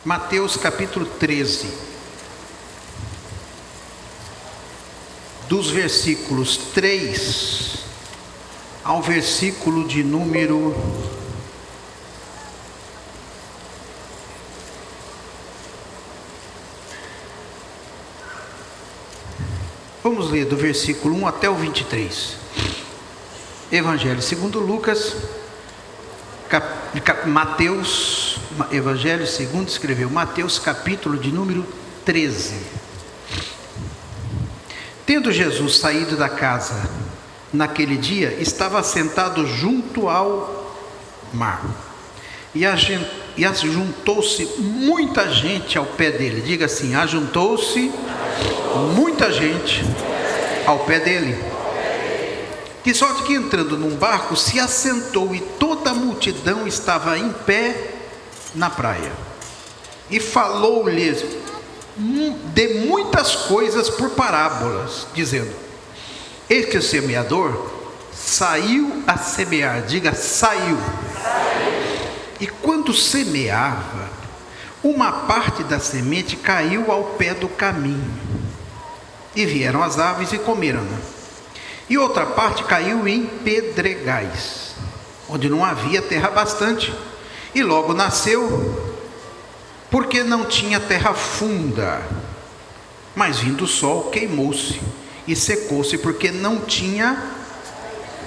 Mateus capítulo 13, dos versículos 3 ao versículo de número 1 até o 23. Evangelho segundo Lucas, Evangelho segundo escreveu Mateus, capítulo de número 13. Tendo Jesus saído da casa, naquele dia, estava sentado junto ao mar, e ajuntou-se muita gente ao pé dele. Diga assim: ajuntou-se muita gente ao pé dele. De sorte que, entrando num barco, se assentou, e toda a multidão estava em pé na praia. E falou-lhes de muitas coisas por parábolas, dizendo: eis que o semeador saiu a semear. Diga: saiu. E quando semeava, uma parte da semente caiu ao pé do caminho, e vieram as aves e comeram-na. E outra parte caiu em pedregais, onde não havia terra bastante, e logo nasceu, porque não tinha terra funda. Mas vindo o sol, queimou-se e secou-se, porque não tinha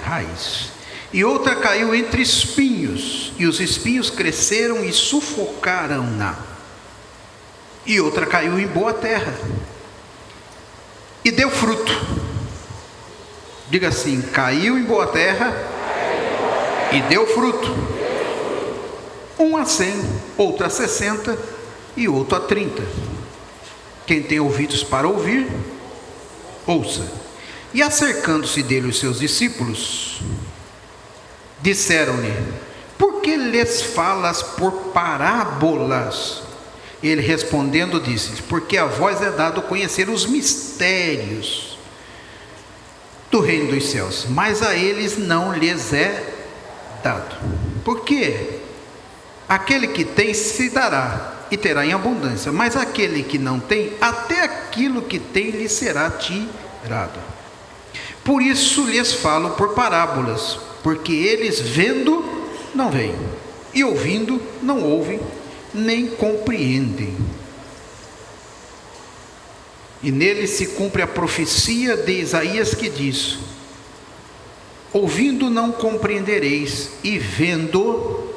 raiz. E outra caiu entre espinhos, e os espinhos cresceram e sufocaram-na. E outra caiu em boa terra, e deu fruto. Diga assim: caiu em boa terra e deu fruto. Um a 100, outro a 60 e outro a 30. Quem tem ouvidos para ouvir, ouça. E acercando-se dele os seus discípulos, disseram-lhe: por que lhes falas por parábolas? Ele respondendo disse: porque a vós é dado conhecer os mistérios do reino dos céus, mas a eles não lhes é dado. Porque aquele que tem se dará e terá em abundância, mas aquele que não tem, até aquilo que tem lhe será tirado. Por isso lhes falo por parábolas, porque eles vendo não veem, e ouvindo não ouvem, nem compreendem. E nele se cumpre a profecia de Isaías, que diz: ouvindo não compreendereis, e vendo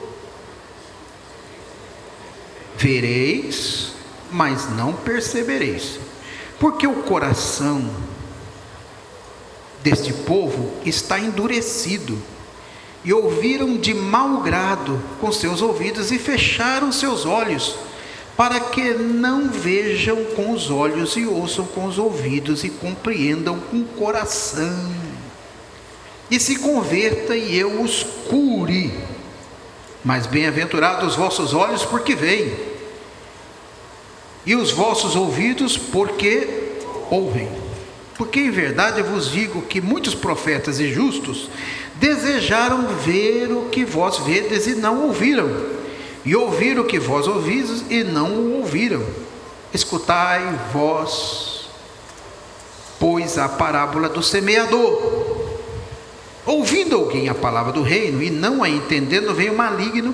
vereis, mas não percebereis, porque o coração deste povo está endurecido, e ouviram de mau grado com seus ouvidos, e fecharam seus olhos, para que não vejam com os olhos, e ouçam com os ouvidos, e compreendam com o coração, e se converta, e eu os cure. Mas bem-aventurados os vossos olhos, porque veem, e os vossos ouvidos, porque ouvem. Porque em verdade eu vos digo que muitos profetas e justos desejaram ver o que vós vedes e não ouviram, e ouvir o que vós ouvis e não o ouviram. Escutai vós, pois, a parábola do semeador. Ouvindo alguém a palavra do reino e não a entendendo, vem o maligno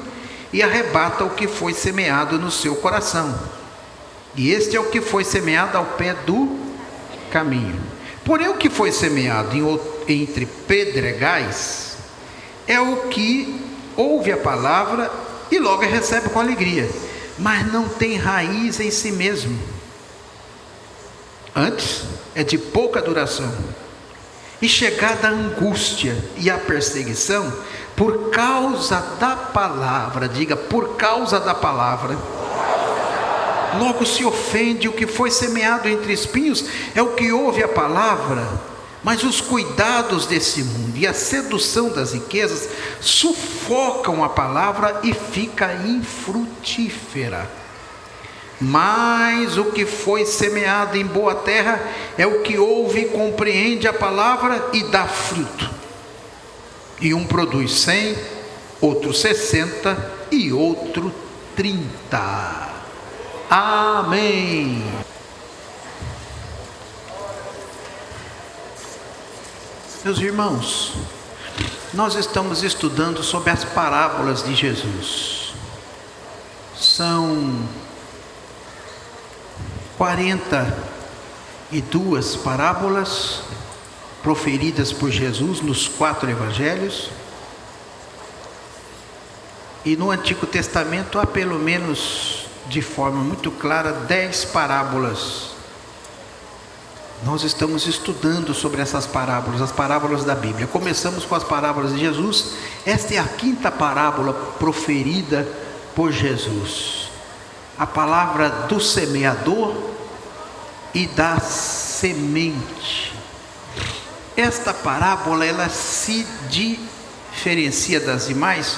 e arrebata o que foi semeado no seu coração. E este é o que foi semeado ao pé do caminho. Porém, o que foi semeado entre pedregais é o que ouve a palavra e logo a recebe com alegria, mas não tem raiz em si mesmo. Antes é de pouca duração, e chegada a angústia e a perseguição por causa da palavra. Diga: por causa da palavra. Logo se ofende. O que foi semeado entre espinhos é o que ouve a palavra, mas os cuidados desse mundo e a sedução das riquezas sufocam a palavra e fica infrutífera. Mas o que foi semeado em boa terra é o que ouve e compreende a palavra e dá fruto. E um produz 100, outro 60 e outro 30. Amém. Meus irmãos, nós estamos estudando sobre as parábolas de Jesus. São 42 parábolas proferidas por Jesus nos 4 evangelhos. E no Antigo Testamento há pelo menos, de forma muito clara, 10 parábolas. Nós estamos estudando sobre essas parábolas, as parábolas da Bíblia. Começamos com as parábolas de Jesus. Esta é a 5ª parábola proferida por Jesus. A palavra do semeador e da semente. Esta parábola, ela se diferencia das demais,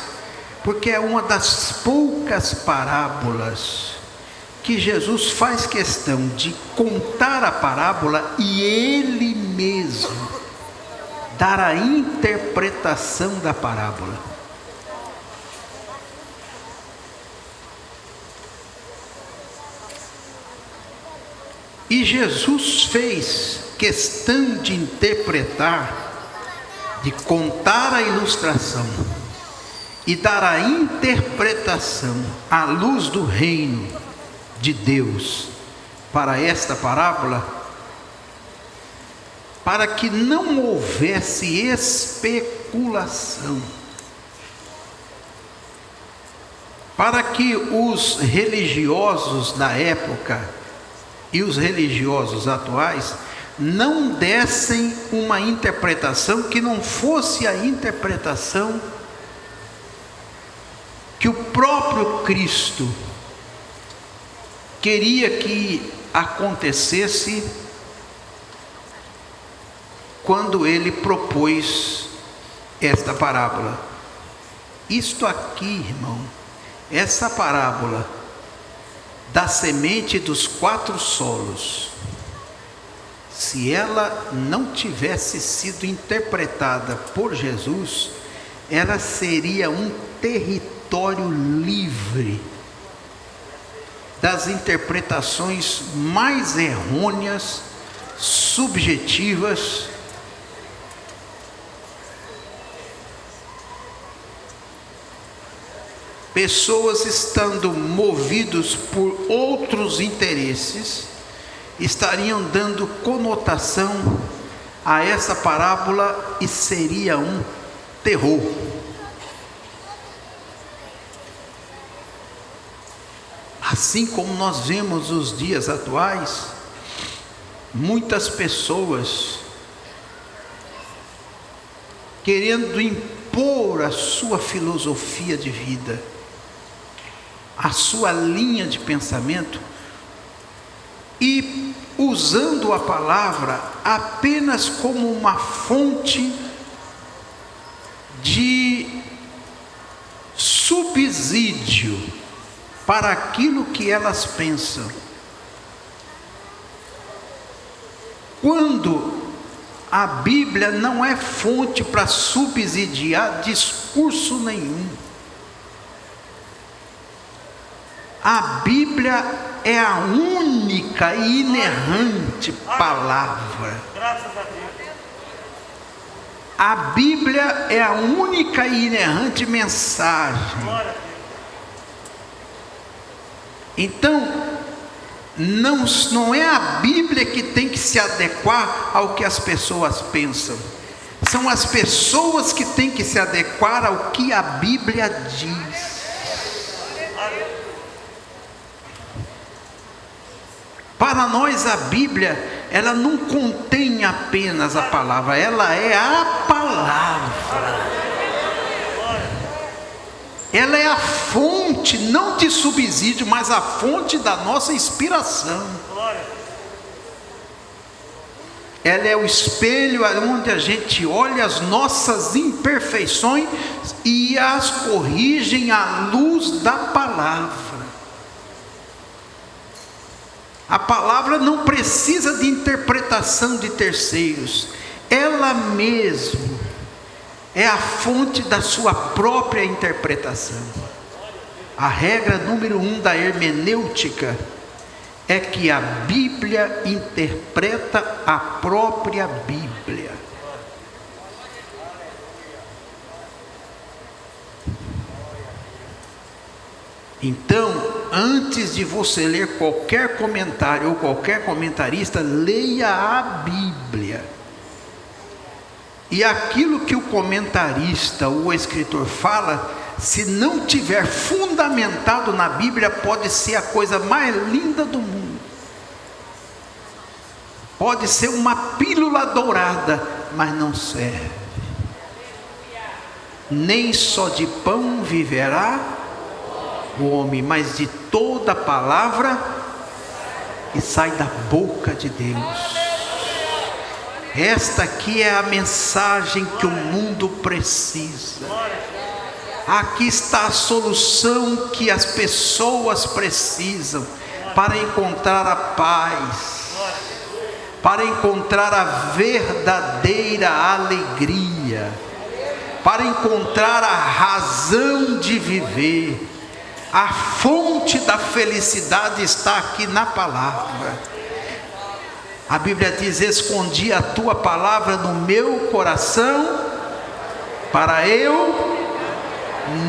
porque é uma das poucas parábolas que Jesus faz questão de contar a parábola e Ele mesmo dar a interpretação da parábola. E Jesus fez questão de interpretar, de contar a ilustração e dar a interpretação à luz do reino de Deus para esta parábola, para que não houvesse especulação, para que os religiosos da época e os religiosos atuais não dessem uma interpretação que não fosse a interpretação que o próprio Cristo queria que acontecesse quando ele propôs esta parábola. Isto aqui, irmão, essa parábola da semente dos 4 solos, se ela não tivesse sido interpretada por Jesus, ela seria um território livre das interpretações mais errôneas, subjetivas, pessoas estando movidos por outros interesses, estariam dando conotação a essa parábola e seria um terror. Assim como nós vemos nos dias atuais, muitas pessoas querendo impor a sua filosofia de vida, a sua linha de pensamento, e usando a palavra apenas como uma fonte de subsídio para aquilo que elas pensam. Quando a Bíblia não é fonte para subsidiar discurso nenhum. A Bíblia é a única e inerrante palavra. A Bíblia é a única e inerrante mensagem. Então, não é a Bíblia que tem que se adequar ao que as pessoas pensam. São as pessoas que têm que se adequar ao que a Bíblia diz. Para nós a Bíblia, ela não contém apenas a palavra, ela é a palavra. Ela é a fonte, não de subsídio, mas a fonte da nossa inspiração. Ela é o espelho onde a gente olha as nossas imperfeições e as corrigem à luz da palavra. A palavra não precisa de interpretação de terceiros. Ela mesma é a fonte da sua própria interpretação. A regra número 1 da hermenêutica é que a Bíblia interpreta a própria Bíblia. Então, antes de você ler qualquer comentário ou qualquer comentarista, leia a Bíblia. E aquilo que o comentarista ou o escritor fala, se não tiver fundamentado na Bíblia, pode ser a coisa mais linda do mundo. Pode ser uma pílula dourada, mas não serve. Nem só de pão viverá o homem, mas de toda palavra que sai da boca de Deus. Esta aqui é a mensagem que o mundo precisa. Aqui está a solução que as pessoas precisam para encontrar a paz, para encontrar a verdadeira alegria, para encontrar a razão de viver. A fonte da felicidade está aqui na palavra. A Bíblia diz: escondi a tua palavra no meu coração, para eu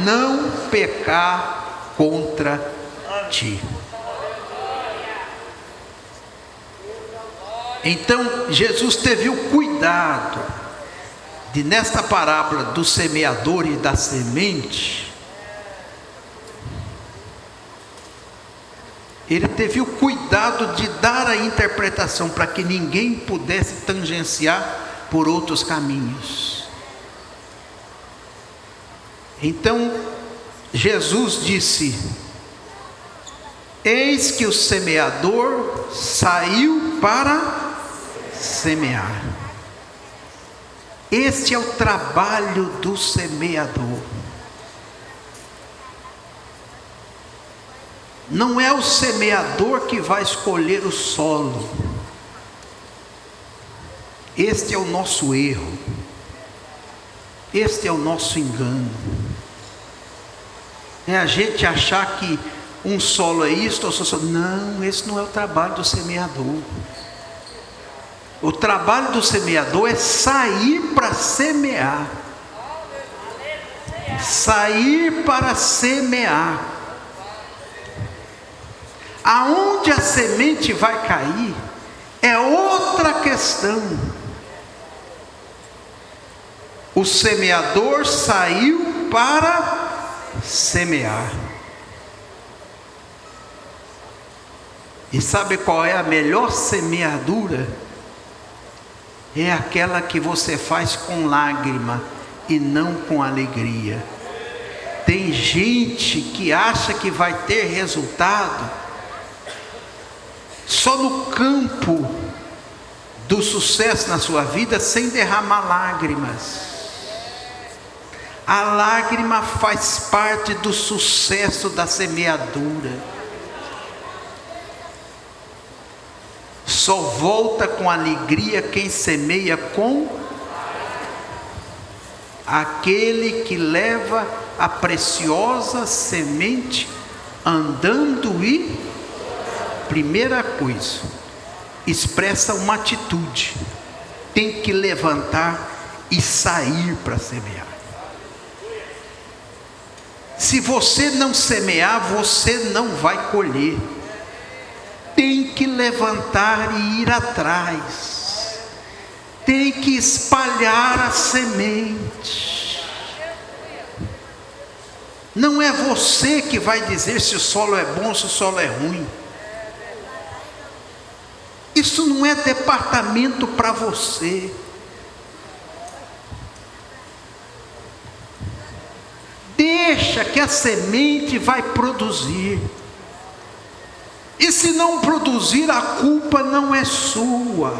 não pecar contra ti. Então Jesus teve o cuidado de, nesta parábola do semeador e da semente, ele teve o cuidado de dar a interpretação para que ninguém pudesse tangenciar por outros caminhos. Então Jesus disse: eis que o semeador saiu para semear. Este é o trabalho do semeador. Não é o semeador que vai escolher o solo. Este é o nosso erro. Este é o nosso engano. É a gente achar que um solo é isto ou solo. Não, esse não é o trabalho do semeador. O trabalho do semeador é sair para semear. Sair para semear. Aonde a semente vai cair é outra questão. O semeador saiu para semear. E sabe qual é a melhor semeadura? É aquela que você faz com lágrima e não com alegria. Tem gente que acha que vai ter resultado só no campo do sucesso na sua vida, sem derramar lágrimas. A lágrima faz parte do sucesso da semeadura. Só volta com alegria quem semeia com aquele que leva a preciosa semente andando e, primeira coisa, expressa uma atitude. Tem que levantar e sair para semear. Se você não semear, você não vai colher. Tem que levantar e ir atrás. Tem que espalhar a semente. Não é você que vai dizer se o solo é bom ou se o solo é ruim. Isso não é departamento para você. Deixa que a semente vai produzir. E se não produzir, a culpa não é sua.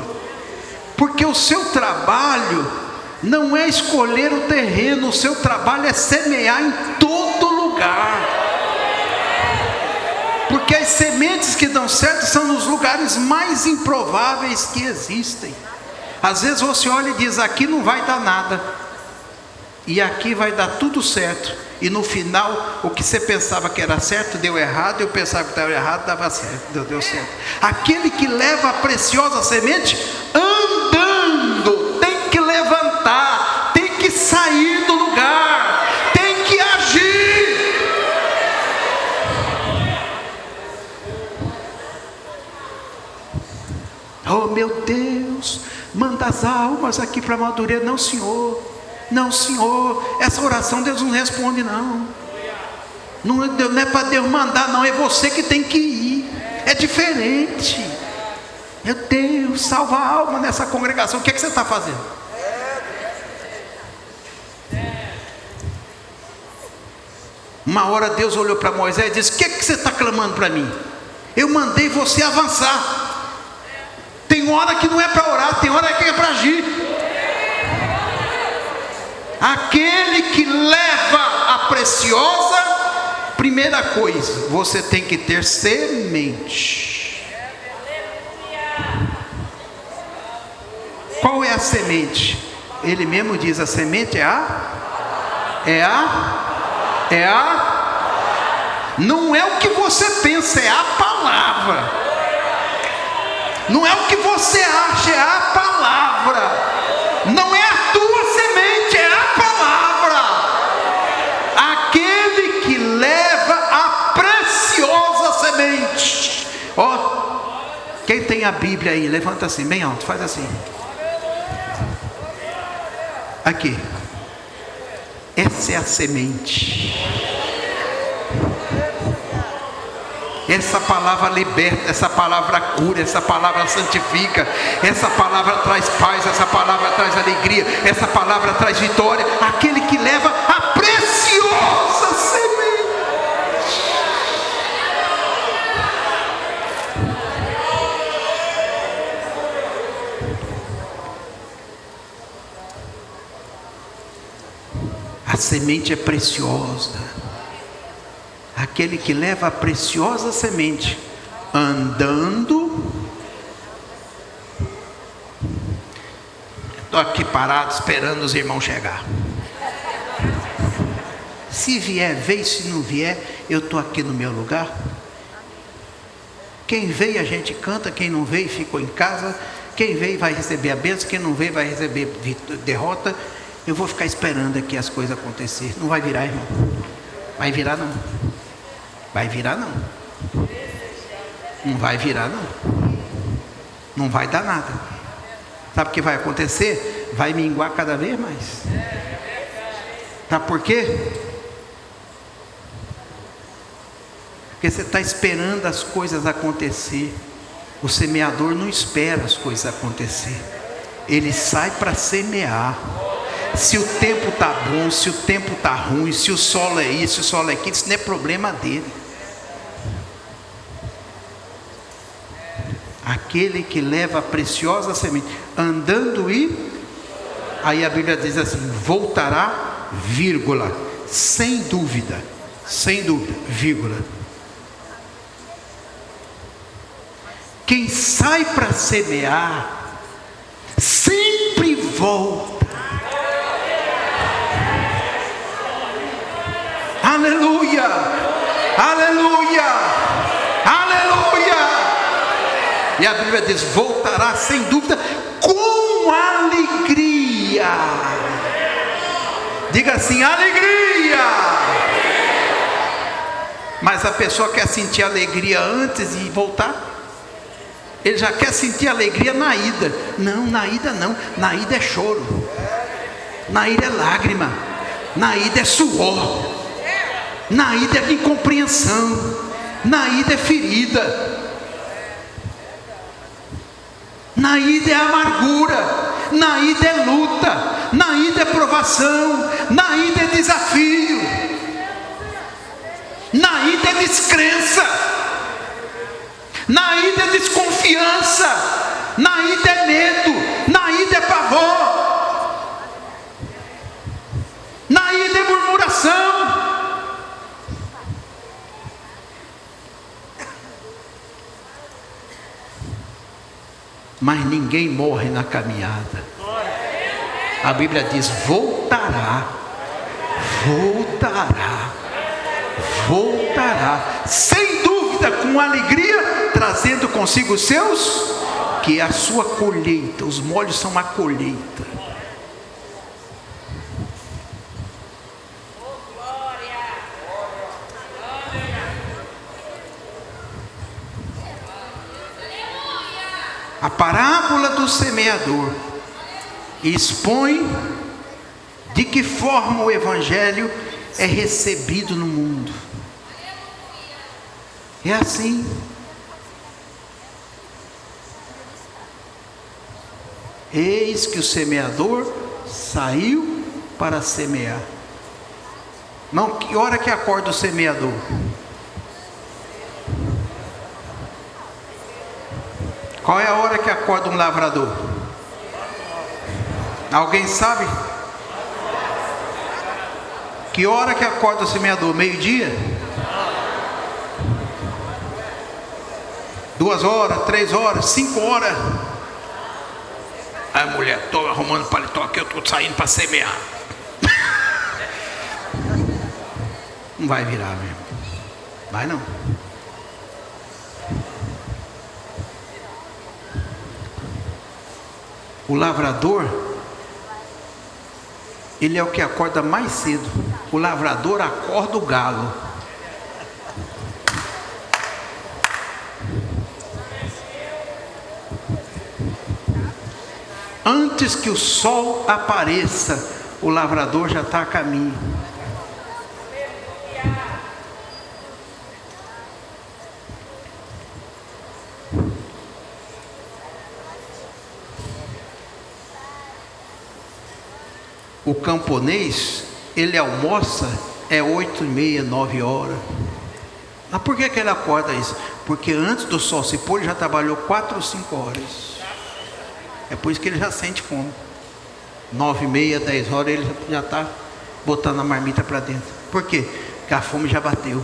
Porque o seu trabalho não é escolher o terreno, o seu trabalho é semear em todo lugar. Porque as sementes que dão certo são nos lugares mais improváveis que existem. Às vezes você olha e diz: aqui não vai dar nada, e aqui vai dar tudo certo. E no final, o que você pensava que era certo, deu errado. Eu pensava que estava errado, dava certo, deu certo. Aquele que leva a preciosa semente, andando, tem que levantar, tem que sair do lugar, tem que agir. Oh meu Deus, manda as almas aqui para Madureira. Não, Senhor, não, Senhor, essa oração Deus não responde, não. Não é para Deus mandar, não, é você que tem que ir. É diferente. Meu Deus, salva a alma nessa congregação. O que é que você está fazendo? Uma hora Deus olhou para Moisés e disse: o que é que você está clamando para mim? Eu mandei você avançar. Tem hora que não é para orar, tem hora que é para agir. Aquele que leva a preciosa, primeira coisa, você tem que ter semente. Qual é a semente? Ele mesmo diz: a semente não é o que você pensa, é a palavra. Não é o que você acha, é a palavra. Não é a tua semente, é a palavra. Aquele que leva a preciosa semente. Ó, quem tem a Bíblia aí, levanta assim, bem alto, faz assim. Aqui. Essa é a semente. Essa palavra liberta, essa palavra cura, essa palavra santifica, essa palavra traz paz, essa palavra traz alegria, essa palavra traz vitória. Aquele que leva a preciosa semente. A semente é preciosa. Aquele que leva a preciosa semente, andando. Estou aqui parado esperando os irmãos chegar. Se vier, veio. Se não vier, eu estou aqui no meu lugar. Quem veio a gente canta, quem não veio ficou em casa. Quem veio vai receber a bênção, quem não veio vai receber derrota. Eu vou ficar esperando aqui as coisas acontecerem. Não vai virar, irmão. Vai virar não. Vai virar não. Não vai virar não. Não vai dar nada. Sabe o que vai acontecer? Vai minguar cada vez mais. Sabe por quê? Porque você está esperando as coisas acontecer. O semeador não espera as coisas acontecer. Ele sai para semear. Se o tempo está bom, se o tempo está ruim, se o solo é isso, se o solo é aquilo, isso não é problema dele. Aquele que leva a preciosa semente, andando aí a Bíblia diz assim: voltará, vírgula, sem dúvida, vírgula. Quem sai para semear, sempre volta. Aleluia, aleluia, aleluia. E a Bíblia diz: voltará sem dúvida com alegria. Diga assim: alegria. Mas a pessoa quer sentir alegria antes de voltar. Ele já quer sentir alegria na ida. Não, na ida não. Na ida é choro. Na ida é lágrima. Na ida é suor. Na ida é incompreensão. Na ida é ferida. Na ida é amargura. Na ida é luta. Na ida é provação. Na ida é desafio. Na ida é descrença. Na ida é desconfiança. Na ida é medo. Na ida é pavor. Na ida é murmuração. Mas ninguém morre na caminhada. A Bíblia diz: voltará, voltará. Voltará, sem dúvida, com alegria, trazendo consigo os seus, que é a sua colheita. Os molhos são a colheita. A parábola do semeador expõe de que forma o evangelho é recebido no mundo. É assim. Eis que o semeador saiu para semear. Não, que hora que acorda o semeador? Qual é a hora que acorda um lavrador? Alguém sabe? Que hora que acorda o semeador? Meio-dia? 2 horas, 3 horas, 5 horas. Aí a mulher, estou arrumando paletó aqui, eu estou saindo para semear. Não vai virar mesmo. Vai não. O lavrador, ele é o que acorda mais cedo. O lavrador acorda o galo. Antes que o sol apareça, o lavrador já está a caminho. O camponês, ele almoça 8h30, 9 horas. Mas por que ele acorda isso? Porque antes do sol se pôr, ele já trabalhou 4 ou 5 horas. É por isso que ele já sente fome. 9h30, 10 horas, ele já está botando a marmita para dentro. Por quê? Porque a fome já bateu.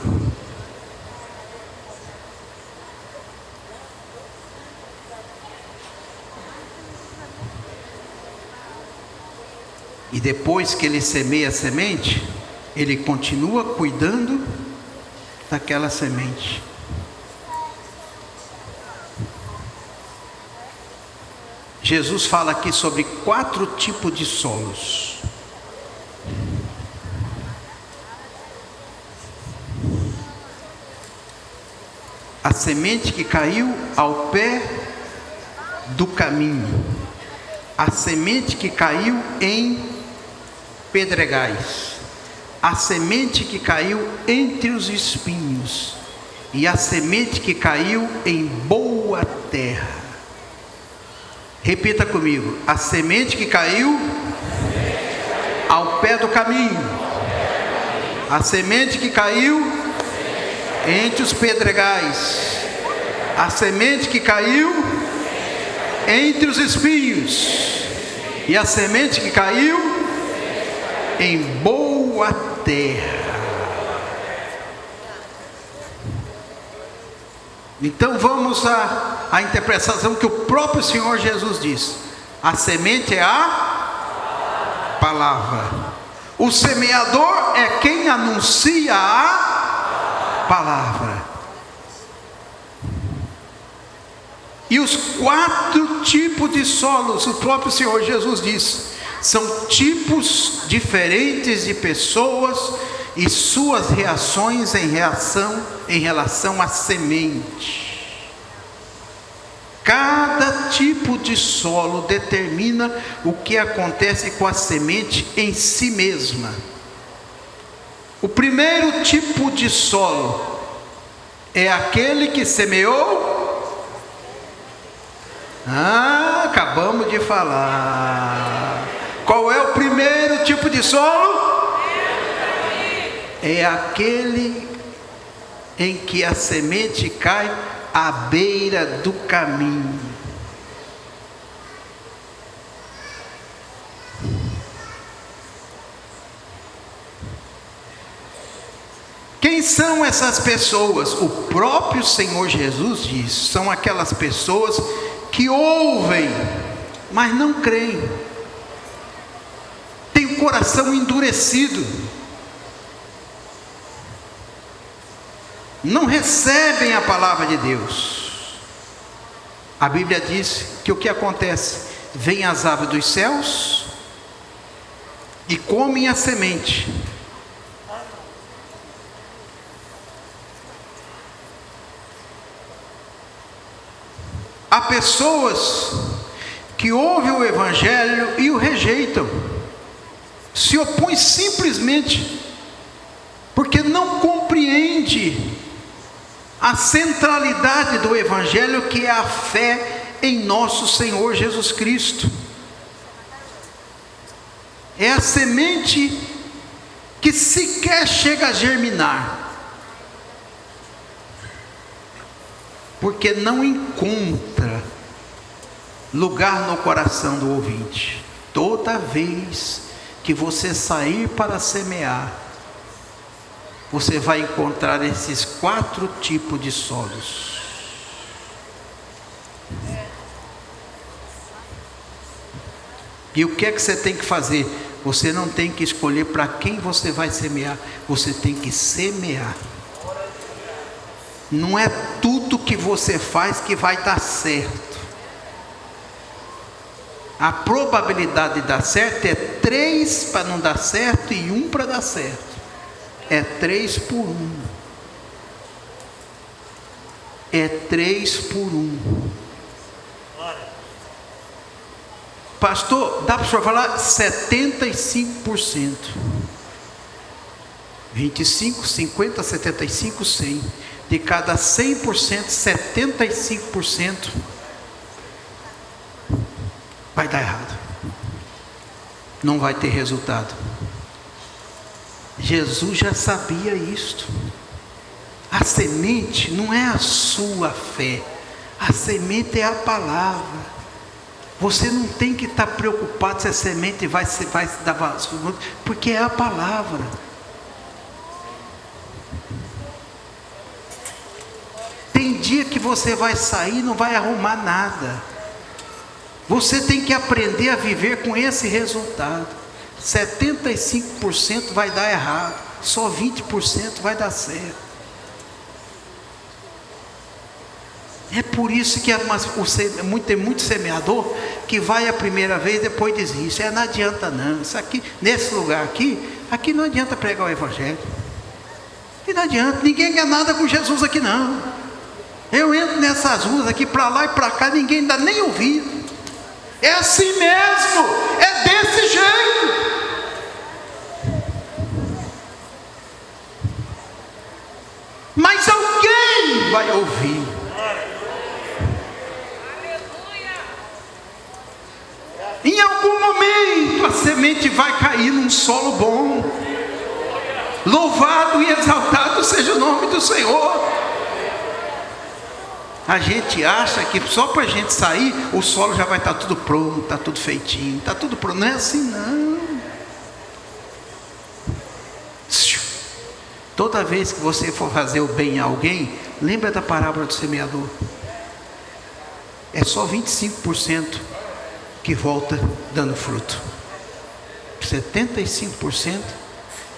E depois que ele semeia a semente, ele continua cuidando daquela semente. Jesus fala aqui sobre 4 tipos de solos. A semente que caiu ao pé do caminho. A semente que caiu em pedregais, a semente que caiu entre os espinhos, e a semente que caiu em boa terra. Repita comigo: a semente que caiu ao pé do caminho, a semente que caiu entre os pedregais, a semente que caiu entre os espinhos, e a semente que caiu em boa terra. Então vamos à interpretação que o próprio Senhor Jesus diz: a semente é a palavra. O semeador é quem anuncia a palavra. E os 4 tipos de solos, o próprio Senhor Jesus diz, são tipos diferentes de pessoas e suas reações em relação à semente. Cada tipo de solo determina o que acontece com a semente em si mesma. O primeiro tipo de solo é aquele que semeou. Acabamos de falar. Qual é o primeiro tipo de solo? É aquele em que a semente cai à beira do caminho. Quem são essas pessoas? O próprio Senhor Jesus diz: são aquelas pessoas que ouvem, mas não creem. Tem o coração endurecido. não recebem a palavra de Deus. A Bíblia diz que o que acontece? Vêm as aves dos céus e comem a semente. Há pessoas que ouvem o Evangelho e o rejeitam, se opõem simplesmente porque não compreende a centralidade do Evangelho, que é a fé em nosso Senhor Jesus Cristo. É a semente que sequer chega a germinar, porque não encontra lugar no coração do ouvinte. Toda vez que você sair para semear, você vai encontrar esses 4 tipos de solos. E o que é que você tem que fazer? Você não tem que escolher para quem você vai semear, você tem que semear. Não é tudo que você faz que vai dar certo. A probabilidade de dar certo é 3 para não dar certo e 1 para dar certo. É 3 por 1. É 3 por 1. Pastor, dá para o senhor falar 75%. 25, 50, 75, 100. De cada 100%, 75% vai dar errado. Não vai ter resultado. Jesus já sabia isto. A semente não é a sua fé. A semente é a palavra. Você não tem que estar preocupado se a semente vai dar vazio, porque é a palavra. Tem dia que você vai sair e não vai arrumar nada. Você tem que aprender a viver com esse resultado. 75% vai dar errado, só 20% vai dar certo. É por isso que tem muito semeador que vai a primeira vez, depois desiste. Não adianta não, isso aqui, nesse lugar aqui não adianta pregar o Evangelho. E não adianta, ninguém quer nada com Jesus aqui não. Eu entro nessas ruas aqui, para lá e para cá, ninguém dá nem ouvido. É assim mesmo, é desse jeito. Mas alguém vai ouvir. Em algum momento a semente vai cair num solo bom. Louvado e exaltado seja o nome do Senhor. A gente acha que só para a gente sair, o solo já vai estar tudo pronto, está tudo feitinho, está tudo pronto. Não é assim não. Toda vez que você for fazer o bem a alguém, lembra da parábola do semeador. É só 25% que volta dando fruto. 75%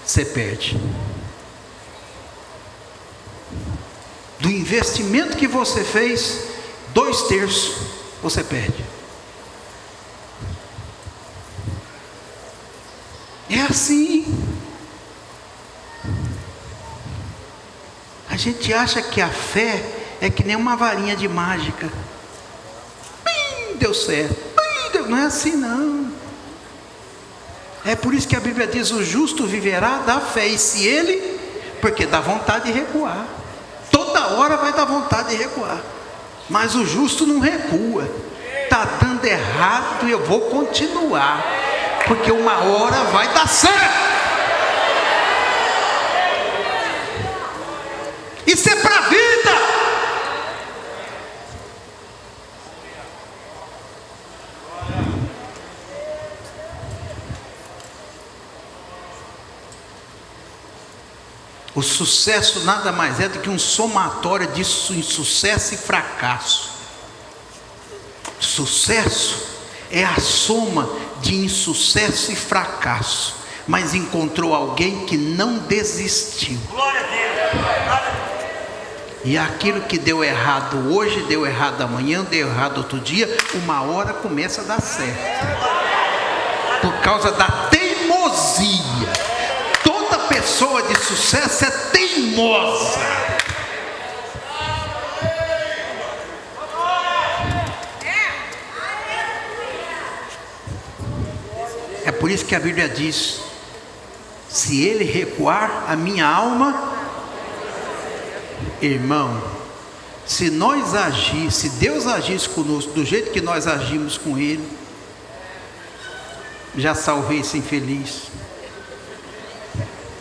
você perde. Do investimento que você fez, 2/3 você perde. É assim. A gente acha que a fé é que nem uma varinha de mágica. Deu certo. Não é assim não. É por isso que a Bíblia diz: o justo viverá da fé. E se ele, porque dá vontade de recuar, toda hora vai dar vontade de recuar, mas o justo não recua. Está dando errado e eu vou continuar, porque uma hora vai dar certo. Isso é para a vida. O sucesso nada mais é do que um somatório de insucesso e fracasso. Sucesso é a soma de insucesso e fracasso, mas encontrou alguém que não desistiu. Glória a Deus. E aquilo que deu errado hoje, deu errado amanhã, deu errado outro dia, uma hora começa a dar certo. Por causa da teimosia. Toda pessoa de sucesso é teimosa. É por isso que a Bíblia diz: se ele recuar, a minha alma... Irmão, se Deus agisse conosco do jeito que nós agimos com Ele, já salvei esse infeliz,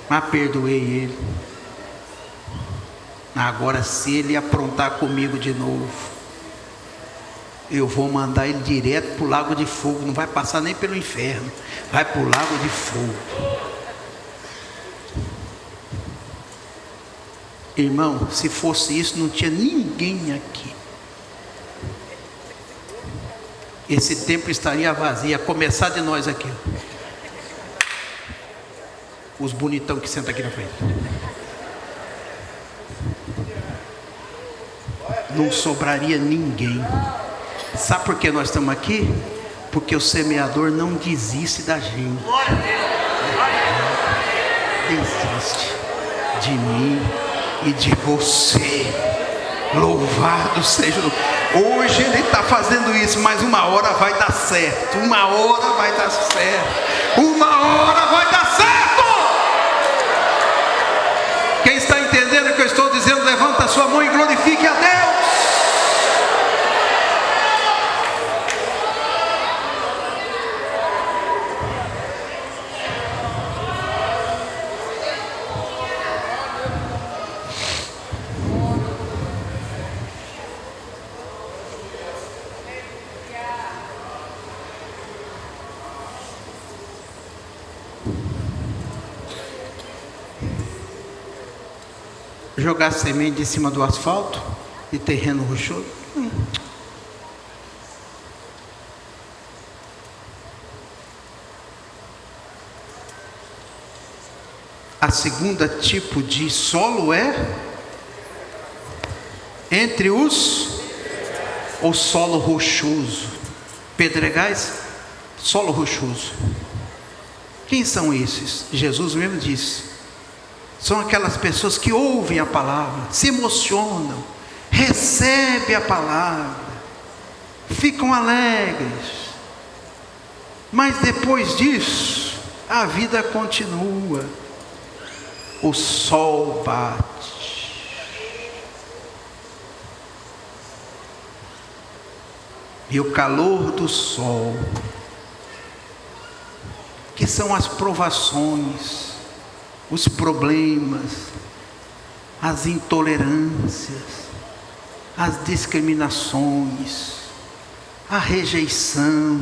mas perdoei ele. Agora, se ele aprontar comigo de novo, eu vou mandar ele direto para o lago de fogo. Não vai passar nem pelo inferno, vai para o lago de fogo. Irmão, se fosse isso, não tinha ninguém aqui. Esse templo estaria vazio, a começar de nós aqui. Os bonitão que sentam aqui na frente. Não sobraria ninguém. Sabe por que nós estamos aqui? Porque o semeador não desiste da gente. Desiste de mim e de você. Louvado seja o... Hoje ele está fazendo isso, mas uma hora vai dar certo. Uma hora vai dar certo. Uma hora vai dar certo. Quem está entendendo o que eu estou dizendo, levanta a sua mão e glorifique a Deus. Jogar semente em cima do asfalto de terreno rochoso. A segunda tipo de solo é entre o solo rochoso. Pedregais, solo rochoso. Quem são esses? Jesus mesmo disse: são aquelas pessoas que ouvem a palavra, se emocionam, recebem a palavra, ficam alegres, mas depois disso, a vida continua, o sol bate, e o calor do sol, que são as provações, os problemas, as intolerâncias, as discriminações, a rejeição,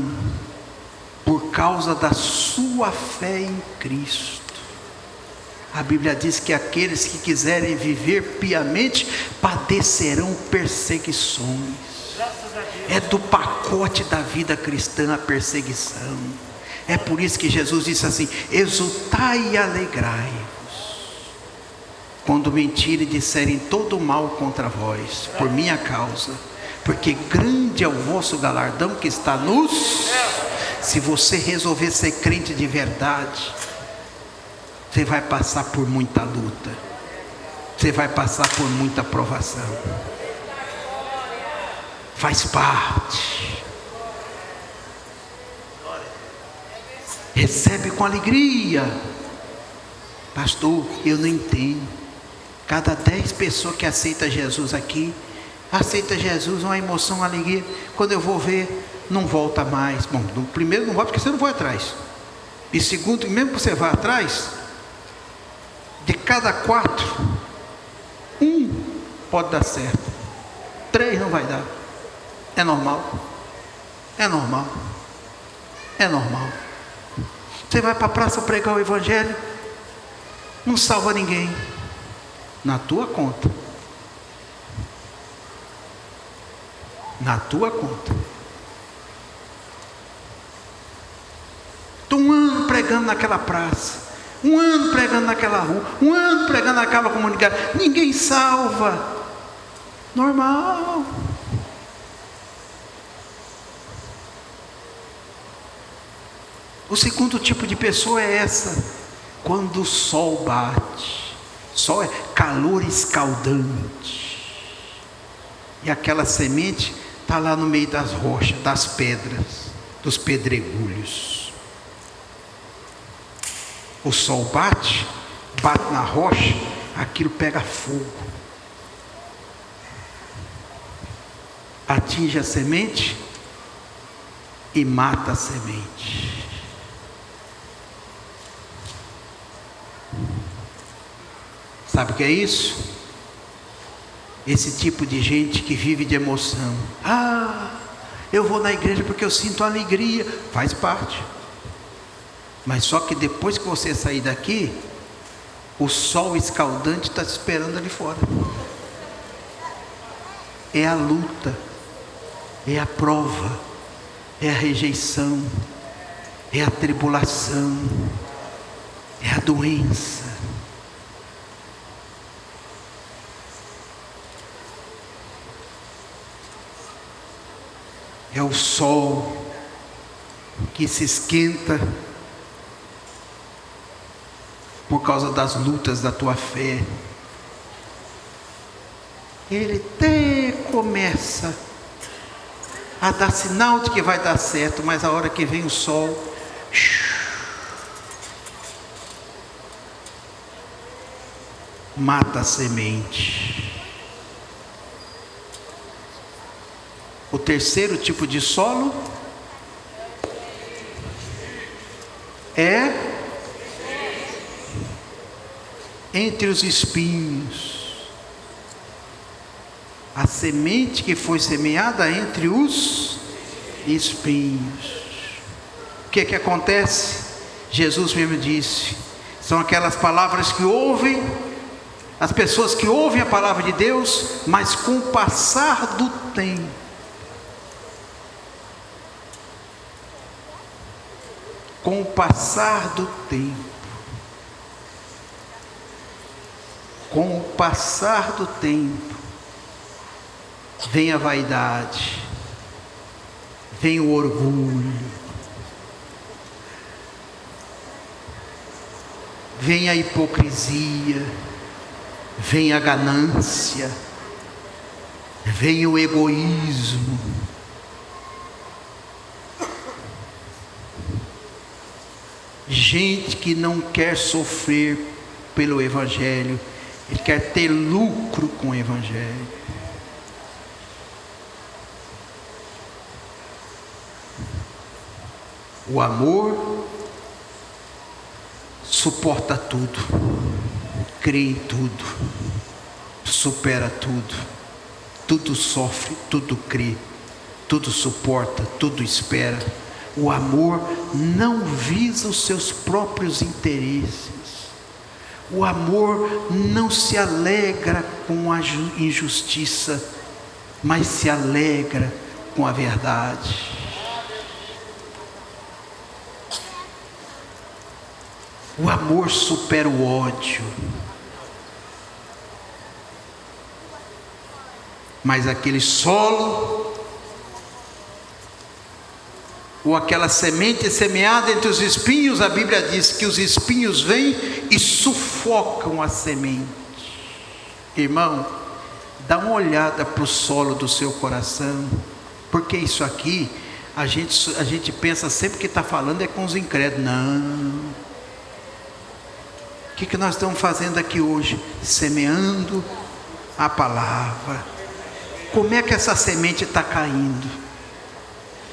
por causa da sua fé em Cristo. A Bíblia diz que aqueles que quiserem viver piamente padecerão perseguições. É do pacote da vida cristã a perseguição. É por isso que Jesus disse assim: exultai e alegrai-vos, quando mentirem e disserem todo mal contra vós, por minha causa, porque grande é o vosso galardão que está nos... Se você resolver ser crente de verdade, você vai passar por muita luta, você vai passar por muita provação, faz parte. Recebe com alegria. Pastor, eu não entendo. Cada 10 pessoas que aceita Jesus aqui, aceita Jesus, uma emoção, uma alegria. Quando eu vou ver, não volta mais. Bom, primeiro não volta porque você não foi atrás. E segundo, mesmo que você vá atrás, de cada 4, 1 pode dar certo, 3 não vai dar. É normal. É normal. É normal. Você vai para a praça pregar o evangelho, não salva ninguém, na tua conta. Na tua conta. Estou 1 ano pregando naquela praça, 1 ano pregando naquela rua, 1 ano pregando naquela comunidade, ninguém salva. Normal. O segundo tipo de pessoa é essa, quando o sol bate, sol é calor escaldante, e aquela semente está lá no meio das rochas, das pedras, dos pedregulhos. O sol bate na rocha, aquilo pega fogo, atinge a semente e mata a semente. Sabe o que é isso? Esse tipo de gente que vive de emoção. Eu vou na igreja porque eu sinto alegria. Faz parte. Mas só que depois que você sair daqui, o sol escaldante está te esperando ali fora. É a luta, é a prova, é a rejeição, é a tribulação, é a doença. É o sol que se esquenta por causa das lutas da tua fé. Ele até começa a dar sinal de que vai dar certo, mas a hora que vem o sol, mata a semente. O terceiro tipo de solo é entre os espinhos. A semente que foi semeada entre os espinhos. O que acontece? Jesus mesmo disse, são aquelas palavras que ouvem, as pessoas que ouvem a palavra de Deus, mas com o passar do tempo, com o passar do tempo, com o passar do tempo, vem a vaidade, vem o orgulho, vem a hipocrisia, vem a ganância, vem o egoísmo. Gente que não quer sofrer pelo Evangelho, ele quer ter lucro com o Evangelho. O amor suporta tudo, crê em tudo, supera tudo, tudo sofre, tudo crê, tudo suporta, tudo espera. O amor não visa os seus próprios interesses. O amor não se alegra com a injustiça, mas se alegra com a verdade. O amor supera o ódio. Mas aquele solo, ou aquela semente semeada entre os espinhos, a Bíblia diz que os espinhos vêm e sufocam a semente. Irmão, dá uma olhada para o solo do seu coração, porque isso aqui, a gente pensa sempre que está falando é com os incrédulos. Não. O que nós estamos fazendo aqui hoje? Semeando a palavra. Como é que essa semente está caindo?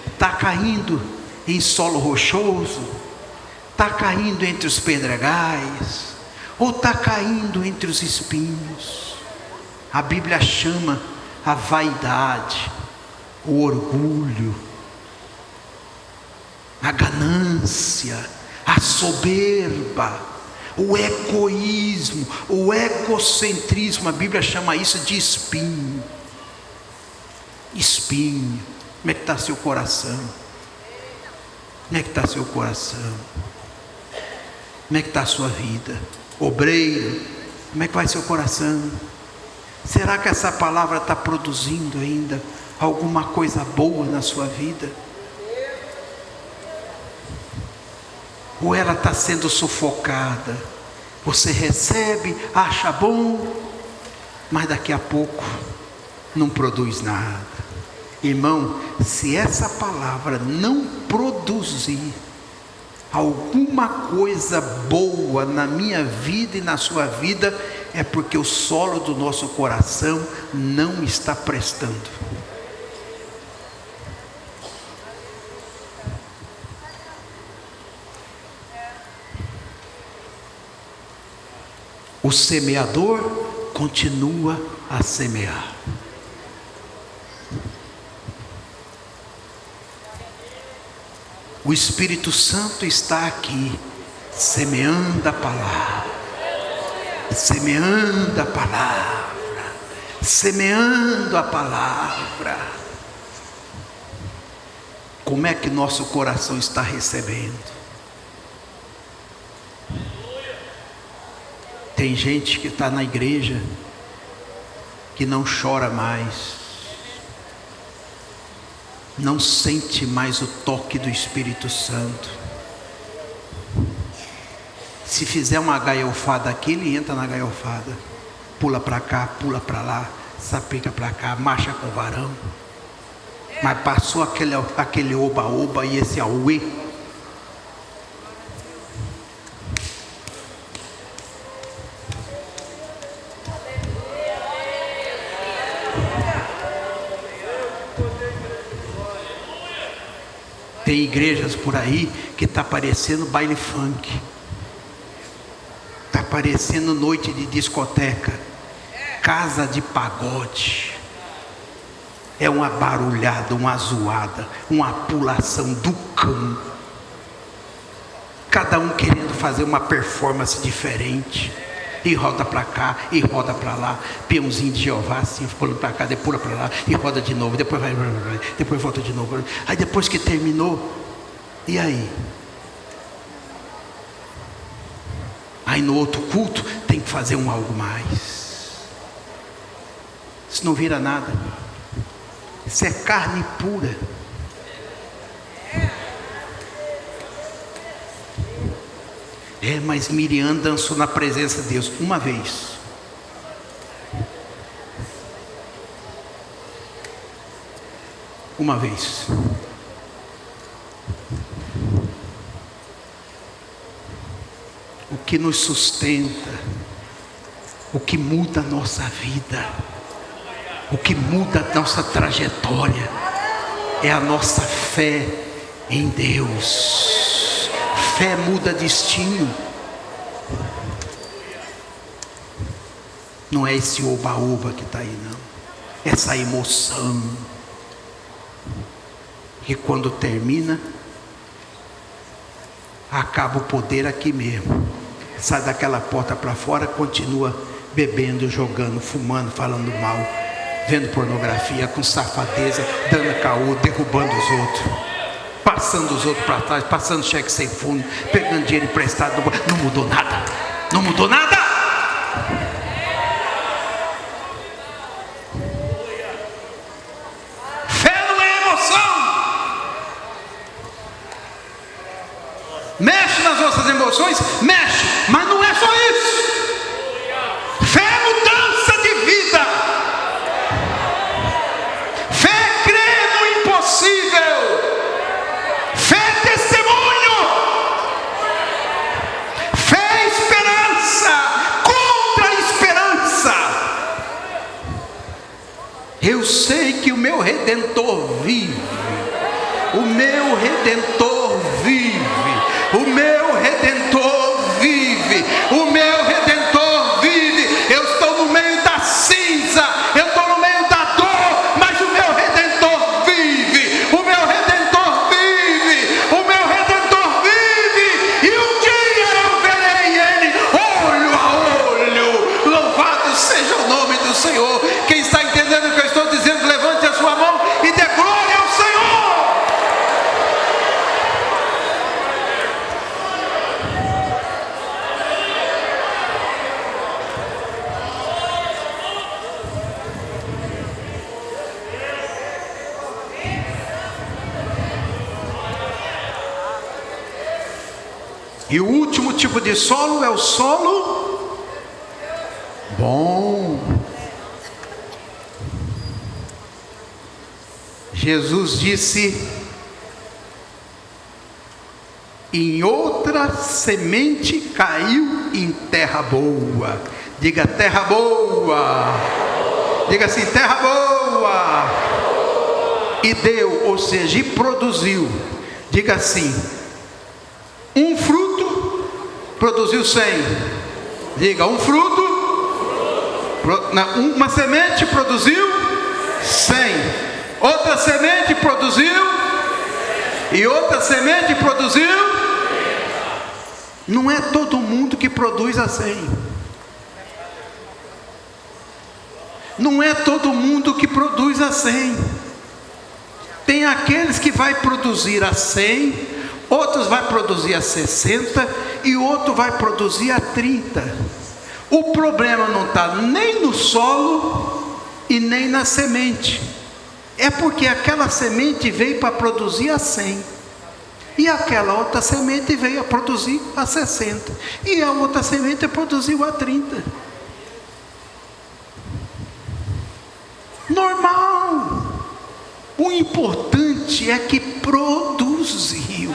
Está caindo em solo rochoso? Está caindo entre os pedregais? Ou está caindo entre os espinhos? A Bíblia chama a vaidade, o orgulho, a ganância, a soberba, o egoísmo, o egocentrismo. A Bíblia chama isso de espinho. Espinho. Como é que está seu coração? Como é que está seu coração? Como é que está a sua vida? Obreiro, como é que vai seu coração? Será que essa palavra está produzindo ainda alguma coisa boa na sua vida? Ou ela está sendo sufocada? Você recebe, acha bom, mas daqui a pouco não produz nada. Irmão, se essa palavra não produzir alguma coisa boa na minha vida e na sua vida, é porque o solo do nosso coração não está prestando. O semeador continua a semear. O Espírito Santo está aqui, semeando a palavra, semeando a palavra, semeando a palavra. Como é que nosso coração está recebendo? Tem gente que está na igreja que não chora mais, não sente mais o toque do Espírito Santo. Se fizer uma gaiofada aqui, ele entra na gaiofada, pula para cá, pula para lá, sapeca para cá, marcha com o varão. Mas passou aquele oba-oba e esse auê. Tem igrejas por aí que está parecendo baile funk, está parecendo noite de discoteca, casa de pagode. É uma barulhada, uma zoada, uma pulação do cão. Cada um querendo fazer uma performance diferente. E roda para cá, e roda para lá. Peãozinho de Jeová, assim, pula para cá, depois pula para lá, e roda de novo, depois vai, depois volta de novo. Aí depois que terminou, e aí? Aí no outro culto tem que fazer um algo mais. Isso não vira nada. Isso é carne pura. Mas Miriam dançou na presença de Deus uma vez. Uma vez. O que nos sustenta, o que muda a nossa vida, o que muda a nossa trajetória, é a nossa fé em Deus. Fé muda destino. Não é esse oba-oba que está aí, não. Essa emoção. Que quando termina, acaba o poder aqui mesmo. Sai daquela porta para fora, continua bebendo, jogando, fumando, falando mal, vendo pornografia, com safadeza, dando caô, derrubando os outros, passando os outros para trás, passando cheque sem fundo, pegando dinheiro emprestado. Não mudou nada. Não mudou nada. Fé não é emoção. Mexe nas nossas emoções, mexe, mas não é só isso. Fé é mudança de vida. Fé é crer no impossível. Fé é testemunho. Fé é esperança contra a esperança. Eu sei que o meu Redentor vive. O meu Redentor vive. O meu Redentor vive. O meu Redentor vive. Eu estou no meio da cinza. Eu estou no meio da dor. Mas o meu Redentor vive. O meu Redentor vive. O meu Redentor vive. E um dia eu verei ele olho a olho. Louvado seja o nome do Senhor. Quem está entendendo o que eu estou dizendo, levante a sua mão e dê glória ao Senhor. E o último tipo de solo é o solo bom. Jesus disse: em outra semente caiu em terra boa. Diga terra boa. Diga assim, terra boa. E deu, ou seja, e produziu. Diga assim, um fruto produziu 100. Diga, um fruto, uma semente produziu 100. Outra semente produziu, e outra semente produziu. Não é todo mundo que produz a 100. Não é todo mundo que produz a 100. Tem aqueles que vai produzir a 100, outros vai produzir a 60 e outro vai produzir a 30. O problema não está nem no solo e nem na semente. É porque aquela semente veio para produzir a 100. E aquela outra semente veio a produzir a 60. E a outra semente produziu a 30. Normal. O importante é que produziu.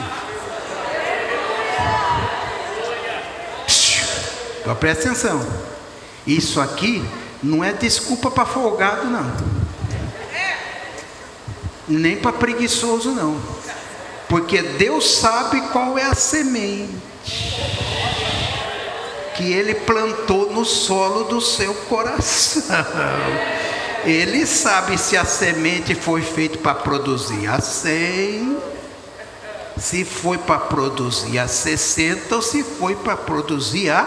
Então presta atenção. Isso aqui não é desculpa para folgado, não. Nem para preguiçoso, não. Porque Deus sabe qual é a semente que Ele plantou no solo do seu coração. Ele sabe se a semente foi feita para produzir a 100, se foi para produzir a 60 ou se foi para produzir a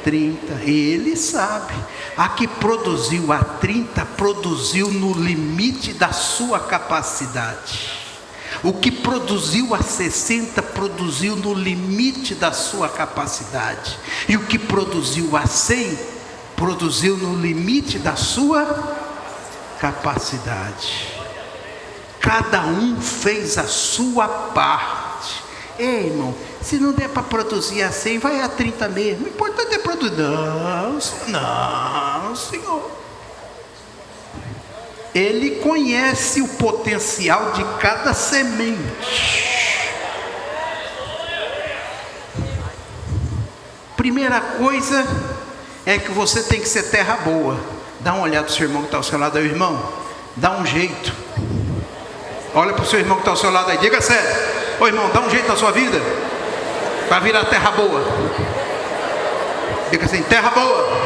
30. Ele sabe. A que produziu a 30, produziu no limite da sua capacidade. O que produziu a 60, produziu no limite da sua capacidade. E o que produziu a 100, produziu no limite da sua capacidade. Cada um fez a sua parte. Ei, irmão, se não der para produzir a 100, vai a 30 mesmo. O importante é produzir. Não, Senhor. Ele conhece o potencial de cada semente. Primeira coisa é que você tem que ser terra boa. Dá uma olhada para o seu irmão que está ao seu lado aí, irmão. Dá um jeito. Olha para o seu irmão que está ao seu lado aí. Diga sério. Ô irmão, dá um jeito na sua vida para virar terra boa. Diga assim, terra boa.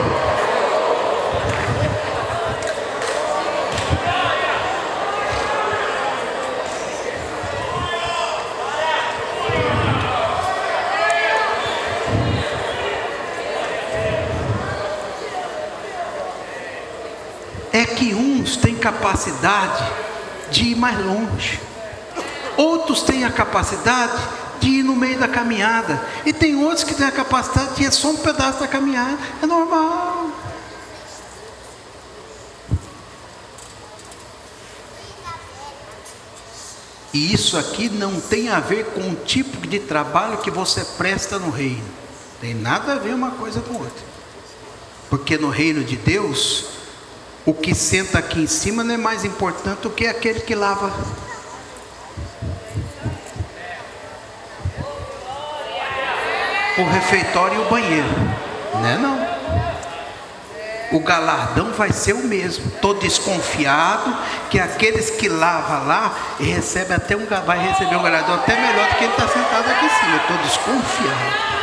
É que uns têm capacidade de ir mais longe, outros têm a capacidade de ir no meio da caminhada, e tem outros que têm a capacidade de ir só um pedaço da caminhada. É normal. E isso aqui não tem a ver com o tipo de trabalho que você presta no reino. Tem nada a ver uma coisa com outra. Porque no reino de Deus, o que senta aqui em cima não é mais importante do que aquele que lava. O refeitório e o banheiro, né? Não. O galardão vai ser o mesmo. Estou desconfiado que aqueles que lavam lá recebem até vai receber um galardão até melhor do que ele está sentado aqui em cima. Estou desconfiado.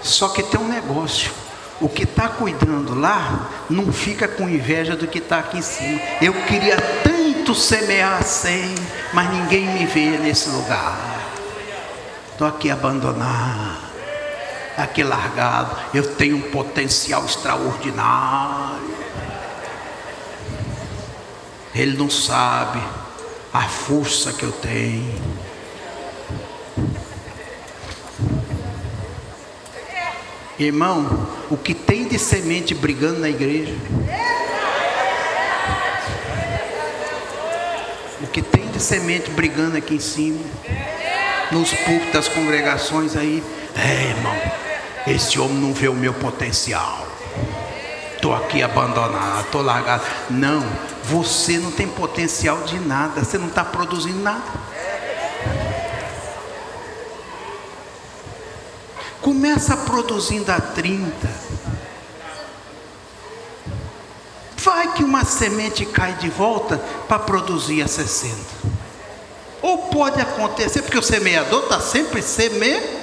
Só que tem um negócio. O que está cuidando lá não fica com inveja do que está aqui em cima. Eu queria tanto semear 100, mas ninguém me vê nesse lugar. Estou aqui abandonado, aqui largado. Eu tenho um potencial extraordinário. Ele não sabe a força que eu tenho. Irmão, o que tem de semente brigando na igreja? de semente brigando aqui em cima, nos púlpitos das congregações aí. Irmão, esse homem não vê o meu potencial. Estou aqui abandonado, estou largado. Não, você não tem potencial de nada. Você não está produzindo nada. Começa produzindo a 30. Vai que uma semente cai de volta para produzir a 60. Ou pode acontecer, porque o semeador está sempre semeando.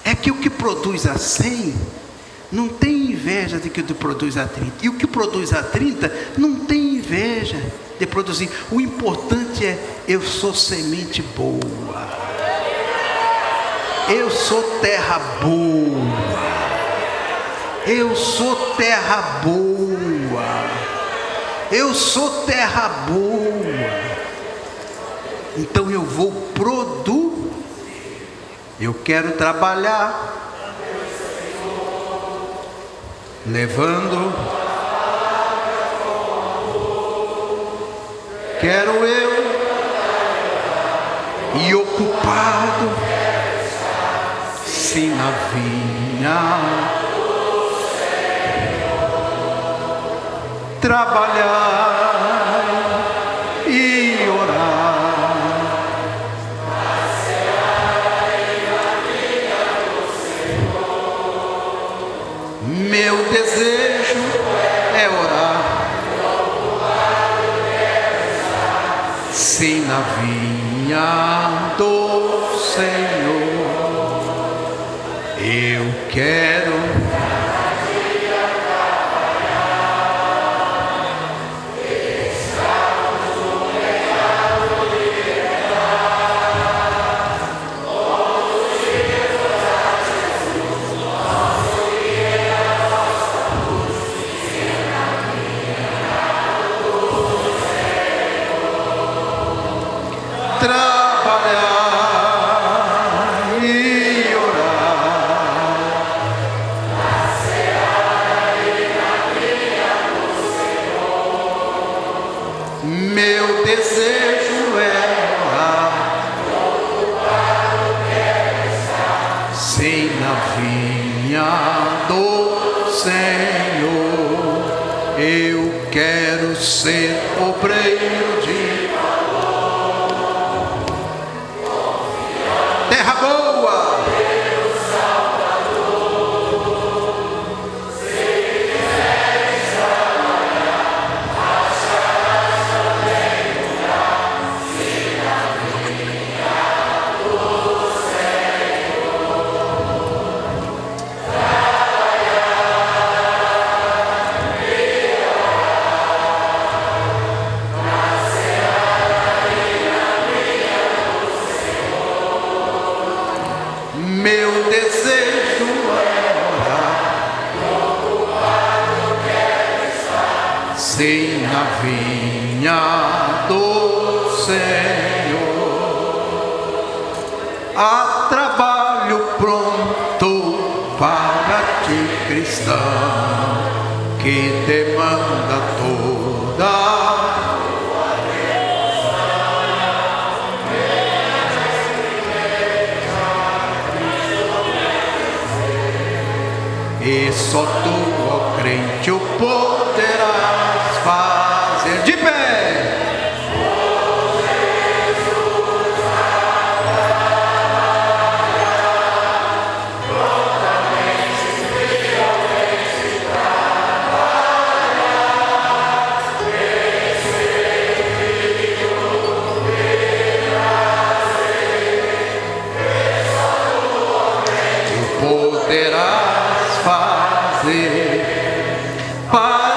É que o que produz a 100 não tem inveja de que o que produz a 30. E o que produz a 30 não tem inveja de produzir. O importante é: eu sou semente boa, eu sou terra boa, eu sou terra boa, eu sou terra boa. Então eu vou produzir. Eu quero trabalhar, levando, quero eu, e ocupado, sim, na vinha, trabalhar e orar. Meu desejo é orar, sim, na vinha do Senhor. Eu quero trabalhar e orar. Meu desejo é orar, sim, na vinha do Senhor. Eu quero ser obreiro de terra boa. Meu desejo é orar, sim, na vinha do Senhor. Há trabalho pronto para ti, cristão, que demanda toda e só tu, ó crente, o poderás fazer. De pé! Poderás fazer para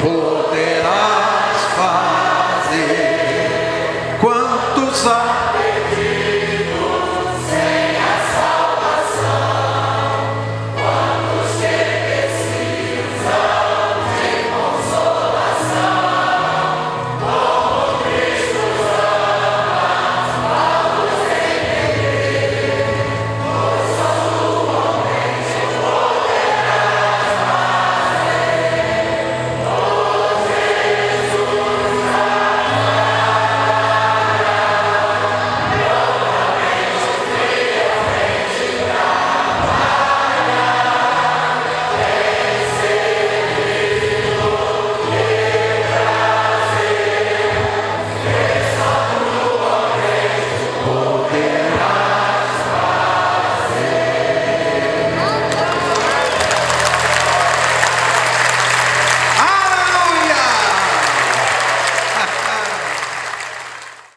poder